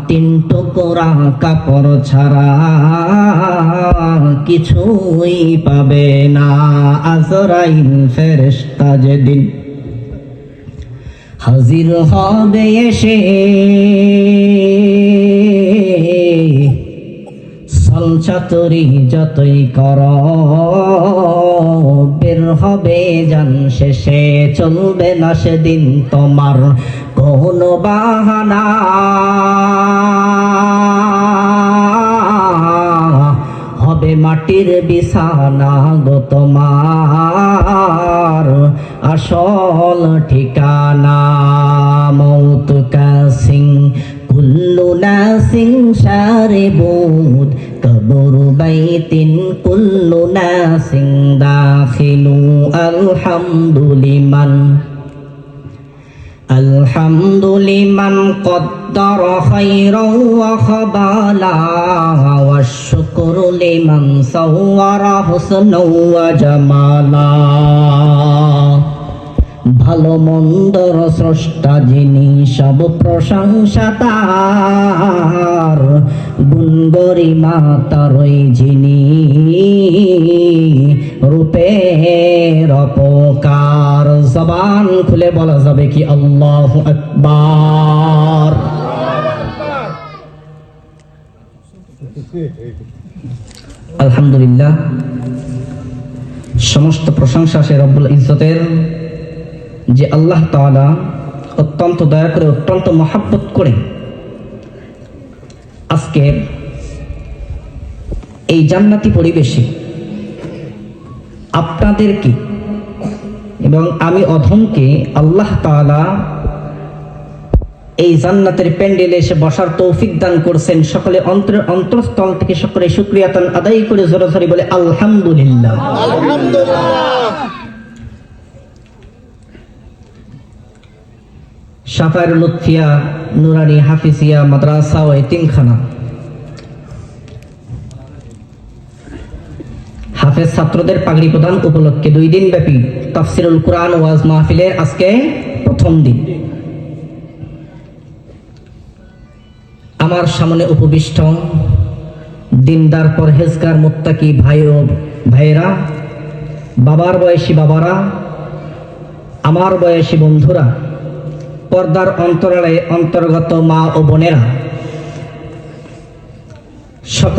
তিন টুকরা কাপড় ছাড়া কিছুই পাবে না। আজরাইল ফেরেশতা যেদিন হাজির হবে এসে, সলচাতুরি যতই কর বের হবে জান শেষে। চলবে না সেদিন তোমার কোনো বাহানা, হবে মাটির বিছানা গো তোমার আসল ঠিকানা। মৌত কাসিং কুল্লু নাসিং শারিবুদ, কবর বাইতিন কুল্লু নাসিং দাখিলু। আলহামদুলিমান আলহামদুলিমান কদ্দার খায়রান ওয়া খাবালা, ওয়া শুকরু লিমান সাওয়ারা হুসনান ওয়া জামালা। ভালো মন্দর স্রষ্টা যিনি, সব প্রশংসা তার, গুণ গরিমা তারই যিনি, রূপের অপকার। জবান খুলে বলা যাবে কি আল্লাহু আকবার। আলহামদুলিল্লাহ, সমস্ত প্রশংসা সে রব্বুল ইজ্জতের, যে আল্লাহ তাআলা অত্যন্ত দয়া করে, অত্যন্ত মহাব্বত করে আজকে এই জান্নাতি পরিবেশে আপনাদেরকে এবং আমি অধমকে আল্লাহ তাআলা এই জান্নাতের প্যান্ডেলে এসে বসার তৌফিক দান করছেন। সকলে অন্তরের অন্তরস্থল থেকে সকলে শুকরিয়া তান আদায় করে জোরে জোরে বলে আলহামদুলিল্লাহ। শাফায়ের লুৎফিয়া নুরানি হাফিজিয়া মাদ্রাসা ও এতিমখানা হাফেজ ছাত্রদের পাগড়ি প্রদান উপলক্ষে 2 দিন ব্যাপী তাফসিরুল কুরআন ওয়াজ মাহফিলের আজকে প্রথম দিন। আমার সামনে উপবিষ্ট দিনদার পরহেজগার মুত্তাকি ভাই ও ভাইয়েরা, বাবার বয়সী বাবারা, আমার বয়সী বন্ধুরা, পর্দার অন্তরালে অন্তর্গত মা ও বোনেরা, সকল